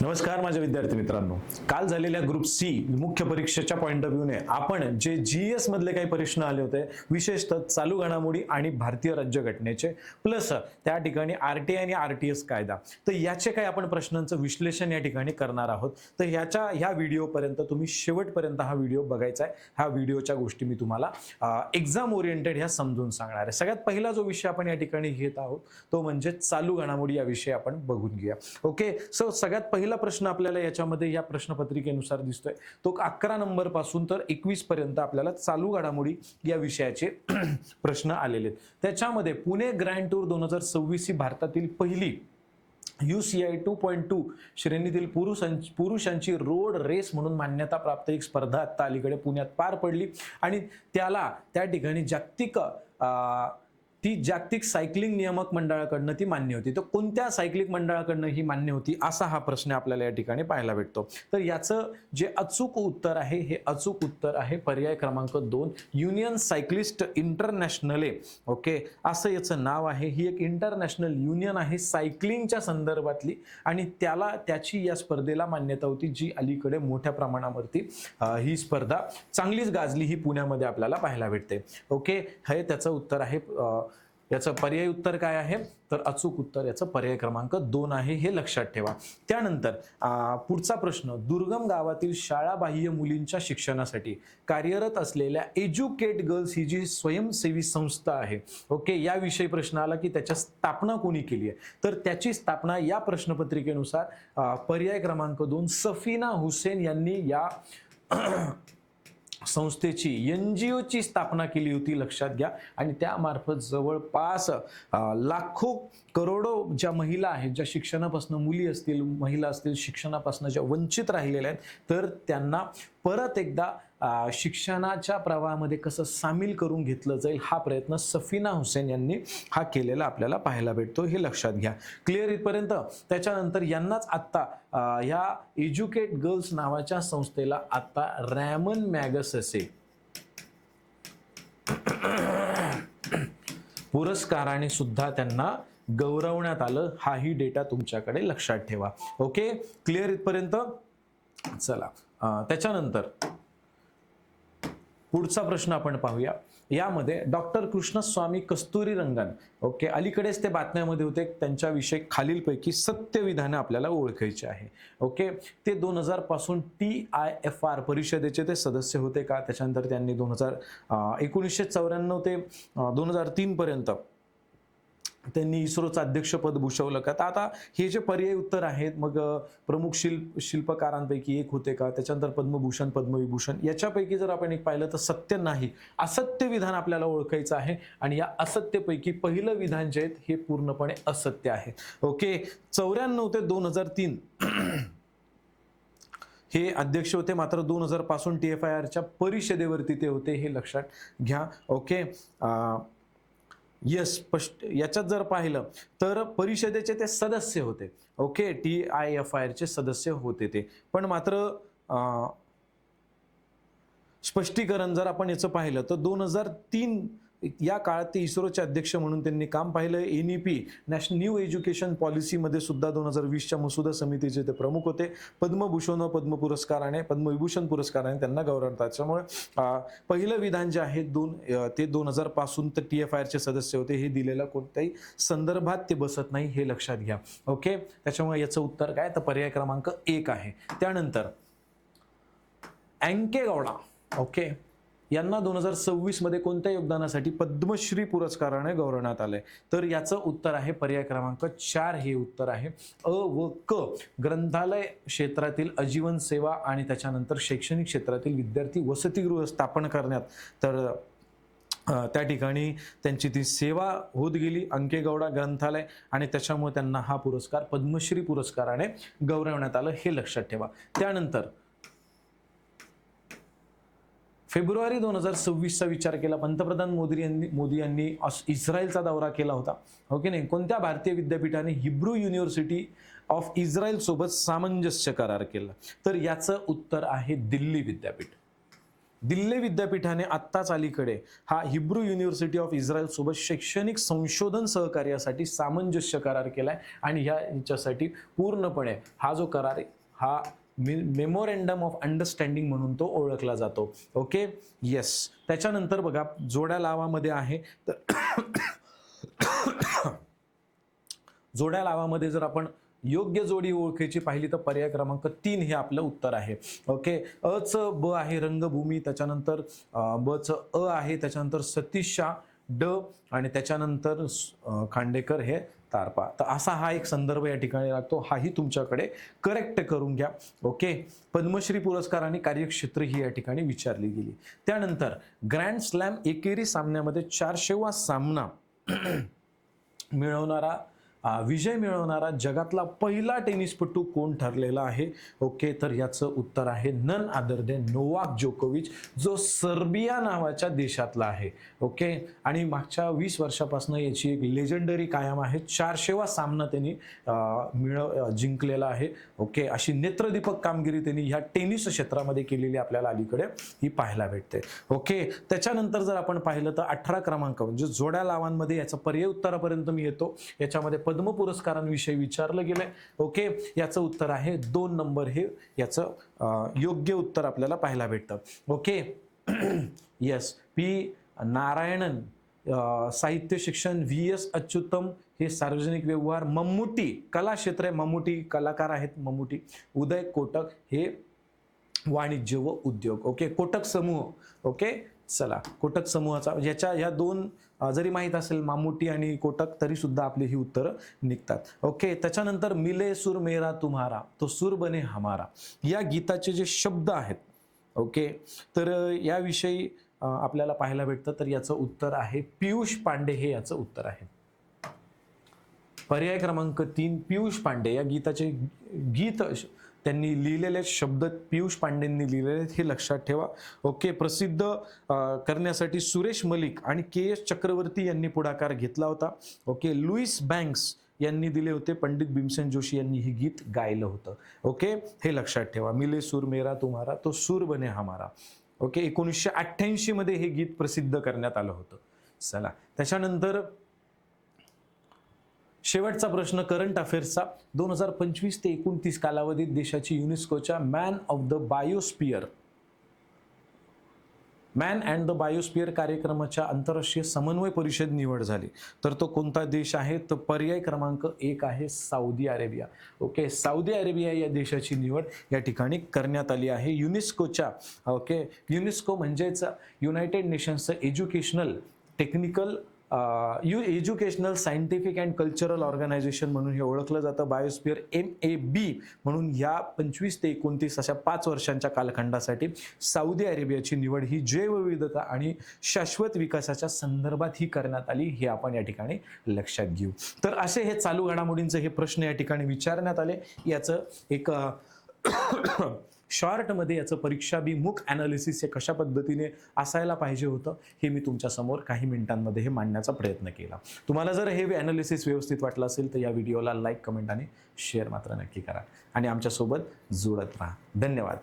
नमस्कार माझ्या विद्यार्थी मित्रांनो, काल झालेल्या ग्रुप सी मुख्य परीक्षेच्या पॉइंट ऑफ व्ह्यूने आपण जे जीएस मधले काही प्रश्न आले होते, विशेषतः चालू घडामोडी आणि भारतीय राज्यघटनेचे प्लस त्या ठिकाणी आरटीआय आणि आरटीएस कायदा, तर याचे काही आपण प्रश्नांचं विश्लेषण या ठिकाणी करणार आहोत. तर ह्या व्हिडिओ पर्यंत तुम्ही शेवटपर्यंत हा व्हिडिओ बघायचा आहे. ह्या व्हिडिओच्या गोष्टी मी तुम्हाला एक्झाम ओरिएंटेड ह्या समजून सांगणार आहे. सगळ्यात पहिला जो विषय आपण या ठिकाणी घेत आहोत तो म्हणजे चालू घडामोडी या विषयी आपण बघून घेऊया. ओके, सो सगळ्यात पहिला प्रश्न आपल्याला याच्यामध्ये या प्रश्नपत्रिकेनुसार दिसतोय तो 11 नंबर पासून तर 21 पर्यंत आपल्याला चालू घडामोडी या विषयाचे प्रश्न आलेले आहेत. त्याच्यामध्ये पुणे ग्रँड टूर 2026 ही भारतातील पहिली UCI 2.2 श्रेणीतील पुरुषांची रोड रेस म्हणून मान्यता प्राप्त एक स्पर्धा आता अलीकडे पुण्यात पार पडली आणि त्या ठिकाणी जागतिक सायकलिंग नियामक मंडळाकडनं ती मान्य होती. तर कोणत्या सायकलिंग मंडळाकडनं ही मान्य होती असा हा प्रश्न आपल्याला या ठिकाणी पाहायला भेटतो. तर याचं जे अचूक उत्तर आहे हे अचूक उत्तर आहे पर्याय क्रमांक 2, युनियन सायक्लिस्ट इंटरनॅशनल. ओके, असं याचं नाव आहे. ही एक इंटरनॅशनल युनियन आहे सायकलिंगच्या संदर्भातली आणि त्याची या स्पर्धेला मान्यता होती, जी अलीकडे मोठ्या प्रमाणावरती ही स्पर्धा चांगलीच गाजली ही पुण्यामध्ये आपल्याला पाहायला भेटते. ओके, हे त्याचं उत्तर आहे. याचं पर्याय उत्तर काय आहे तर अचूक उत्तर याचं पर्याय क्रमांक 2 आहे, हे लक्षात ठेवा. त्यानंतर पुढचा प्रश्न, दुर्गम गावातील शाळाबाह्य मुलींच्या शिक्षणासाठी कार्यरत असलेल्या एज्युकेट गर्ल्स ही जी स्वयंसेवी संस्था आहे, ओके, याविषयी प्रश्न आला की त्याची स्थापना कोणी केली आहे. तर त्याची स्थापना या प्रश्नपत्रिकेनुसार पर्याय क्रमांक 2 सफीना हुसेन यांनी या संस्थेची NGO ची स्थापना केली होती, लक्षात घ्या. आणि त्यामार्फत जवळपास लाखो करोडो ज्या महिला आहेत, ज्या शिक्षणापासून मुली असतील महिला असतील शिक्षणापासून ज्या वंचित राहिलेल्या आहेत, तर त्यांना परत एकदा शिक्षणाच्या प्रवाहामध्ये कसं सामील करून घेतलं जाईल हा प्रयत्न सफीना हुसेन यांनी हा केलेला आपल्याला पाहायला भेटतो, हे लक्षात घ्या. क्लिअर इथपर्यंत. त्याच्यानंतर यांनाच आत्ता ह्या एज्युकेट गर्ल्स नावाच्या संस्थेला आता रॅमन मॅगसेसे पुरस्काराने सुद्धा त्यांना गौरवण्यात आलं, हाही डेटा तुमच्याकडे लक्षात ठेवा. ओके, क्लिअर इथपर्यंत. चला, त्याच्यानंतर पुढचा प्रश्न आपण पाहूया. यामध्ये डॉक्टर कृष्णस्वामी कस्तुरीरंगन, ओके, अलीकडेच ते बातम्यामध्ये होते, त्यांच्याविषयी खालीलपैकी सत्य विधाने आपल्याला ओळखायची आहे. ओके, ते 2000 पासून TIFR परिषदेचे ते सदस्य होते का. त्याच्यानंतर त्यांनी 1994 ते 2003 पर्यंत त्यांनी इस्रोचं अध्यक्षपद भूषवलं का. तर आता हे जे पर्याय उत्तर आहेत, मग प्रमुख शिल्पकारांपैकी एक होते का, त्याच्यानंतर पद्मभूषण पद्मविभूषण, याच्यापैकी जर आपण एक पाहिलं तर सत्य नाही, असत्य विधान आपल्याला ओळखायचं आहे. आणि या असत्यपैकी पहिलं विधान जे आहेत हे पूर्णपणे असत्य आहे. ओके, 94 ते 2003 हे अध्यक्ष होते, मात्र 2000 पासून TIFRच्या परिषदेवरती ते होते, हे लक्षात घ्या. ओके, यस, याच्यात जर पाहिलं तर परिषदेचे ते सदस्य होते. ओके, TIFRचे सदस्य होते ते, पण मात्र स्पष्टीकरण जर आपण याचं पाहिलं तर 2003 या काळात ते इस्रोचे अध्यक्ष म्हणून त्यांनी काम पाहिलं. NEP नॅशनल न्यू एज्युकेशन पॉलिसीमध्ये सुद्धा 2020च्या मसुदा समितीचे ते प्रमुख होते. पद्मभूषण व पद्मविभूषण पुरस्काराने त्यांना गौरवण्यात. त्याच्यामुळे पहिलं विधान जे आहे ते 2000 पासून तर TIFRचे सदस्य होते, हे दिलेलं कोणत्याही संदर्भात ते बसत नाही, हे लक्षात घ्या. ओके, त्याच्यामुळे याचं उत्तर काय तर पर्याय क्रमांक 1 आहे. त्यानंतर अंके गौडा, ओके, यांना 2026 मध्ये कोणत्या योगदानासाठी पद्मश्री पुरस्काराने गौरवण्यात आले. तर याचं उत्तर आहे पर्याय क्रमांक 4, हे उत्तर आहे. अ व क, ग्रंथालय क्षेत्रातील आजीवन सेवा आणि त्याच्यानंतर शैक्षणिक क्षेत्रातील विद्यार्थी वसतिगृह स्थापन करण्यात, तर त्या ठिकाणी त्यांची ती सेवा होत गेली अंके गौडा ग्रंथालय, आणि त्याच्यामुळे त्यांना हा पुरस्कार पद्मश्री पुरस्काराने गौरवण्यात आलं, हे लक्षात ठेवा. त्यानंतर फेब्रुवारी 2026चा विचार केला. पंतप्रधान मोदी यांनी इस्रायलचा दौरा केला होता, ओके नाही. कोणत्या भारतीय विद्यापीठाने हिब्रू युनिव्हर्सिटी ऑफ इस्रायल सोबत सामंजस्य करार केला. तर याचं उत्तर आहे दिल्ली विद्यापीठ. दिल्ली विद्यापीठाने आत्ताच अलीकडे हा हिब्रू युनिव्हर्सिटी ऑफ इस्रायल सोबत शैक्षणिक संशोधन सहकार्यासाठी सामंजस्य करार केलाय आणि ह्याच्यासाठी पूर्णपणे हा जो करार आहे हा मेमोरँडम ऑफ अंडरस्टँडिंग म्हणून तो ओळखला जातो. Okay, yes. त्याच्यानंतर बघा जोड्या लावामध्ये आहे तर जोड्या लावामध्ये जर आपण योग्य जोडी ओळखायची पाहिली तर पर्याय क्रमांक 3 हे आपलं उत्तर आहे. ओके, अ च ब आहे रंगभूमी, त्याच्यानंतर ब च अ आहे, त्याच्यानंतर सतीशा ड आणि त्याच्यानंतर खांडेकर हे तारपा. तर असा हा एक संदर्भ या ठिकाणी लागतो, हाही तुमच्याकडे करेक्ट करून घ्या. ओके, पद्मश्री पुरस्कार आणि कार्यक्षेत्र ही या ठिकाणी विचारली गेली. त्यानंतर ग्रँड स्लॅम एकेरी सामन्यामध्ये 400वा सामना मिळवणारा विजय मिळवणारा जगातला पहिला टेनिसपटू कोण ठरलेला आहे? ओके, तर याचं उत्तर आहे नन अदर देन नोवाक जोकोविच, जो सर्बिया नावाच्या देशातला आहे. ओके, आणि मागच्या 20 वर्षापासून याची एक लेजेंडरी कायम आहे. 400वा सामना त्यांनी जिंकलेला आहे. ओके, अशी नेत्रदीपक कामगिरी त्यांनी ह्या टेनिस क्षेत्रामध्ये केलेली आपल्याला अलीकडे ही पाहायला भेटते. ओके, त्याच्यानंतर जर आपण पाहिलं तर 18 क्रमांक म्हणजे जोड्या लावांमध्ये याचं पर्याय उत्तरापर्यंत मी येतो. याच्यामध्ये पद्म पुरस्कारांविषयी विचारलं गेलंय. ओके, याचं उत्तर आहे 2 नंबर हे याचं योग्य उत्तर आपल्याला पाहायला भेटतं. Okay, yes. पी नारायणन साहित्य शिक्षण, VS अच्युतम हे सार्वजनिक व्यवहार, मम्मुटी कला क्षेत्र आहे, मम्मुटी कलाकार आहेत मम्मुटी, उदय कोटक हे वाणिज्य व उद्योग. ओके, कोटक समूह. ओके, चला कोटक समूहाचा याच्या ह्या 2 जरी माहीत असेल मामुटी आणि कोटक तरी सुद्धा आपली ही उत्तरं निघतात. ओके, त्याच्यानंतर मिले सुर मेरा तुम्हारा तो सुर बने हमारा या गीताचे जे शब्द आहेत. ओके, तर याविषयी आपल्याला पाहायला भेटतं, तर याचं उत्तर आहे पियुष पांडे हे याचं उत्तर आहे. पर्याय क्रमांक 3 पियुष पांडे. या गीताचे गीत त्यांनी लिहिलेले शब्द पियुष पांडेंनी लिहिलेले हे लक्षात ठेवा. ओके, प्रसिद्ध करण्यासाठी सुरेश मलिक आणि KS चक्रवर्ती यांनी पुढाकार घेतला होता. ओके, लुईस बँक्स यांनी दिले होते, पंडित भीमसेन जोशी यांनी हे गीत गायलं होतं. ओके, हे लक्षात ठेवा. मिले सूर मेरा तुम्हारा तो सूर बने हमारा. ओके, 1988 मध्ये हे गीत प्रसिद्ध करण्यात आलं होतं. चला, त्याच्यानंतर शेवटचा प्रश्न करंट अफेअर्सचा. 2025 ते 29 कालावधीत देशाची युनेस्कोच्या मॅन अँड द बायोस्फिअर कार्यक्रमाच्या आंतरराष्ट्रीय समन्वय परिषद निवड झाली. तर तो कोणता देश आहे? तर पर्याय क्रमांक 1 आहे Saudi Arabia. Okay, Saudi Arabia या देशाची निवड या ठिकाणी करण्यात आली आहे युनेस्कोच्या. ओके, युनेस्को म्हणजेच युनायटेड नेशन्सचं educational technical educational scientific and cultural organisation म्हणून हे ओळखलं जातं. बायोस्फिअर MAB म्हणून या 25 ते 29 अशा 5 वर्षांच्या कालखंडासाठी सौदी अरेबियाची निवड ही जैवविविधता आणि शाश्वत विकासाच्या संदर्भात ही करण्यात आली, हे आपण या ठिकाणी लक्षात घेऊ. तर असे हे चालू घडामोडींचे हे प्रश्न या ठिकाणी विचारण्यात आले. याचं एक शॉर्टमध्ये याचं परीक्षाभिमुख ॲनालिसिस हे कशा पद्धतीने असायला पाहिजे होतं हे मी तुमच्या समोर काही मिनिटांमध्ये हे मांडण्याचा प्रयत्न केला. तुम्हाला जर हे ॲनालिसिस व्यवस्थित वाटलं असेल तर या व्हिडिओला लाईक, कमेंट आणि शेअर मात्र नक्की करा आणि आमच्यासोबत जोडत राहा. धन्यवाद.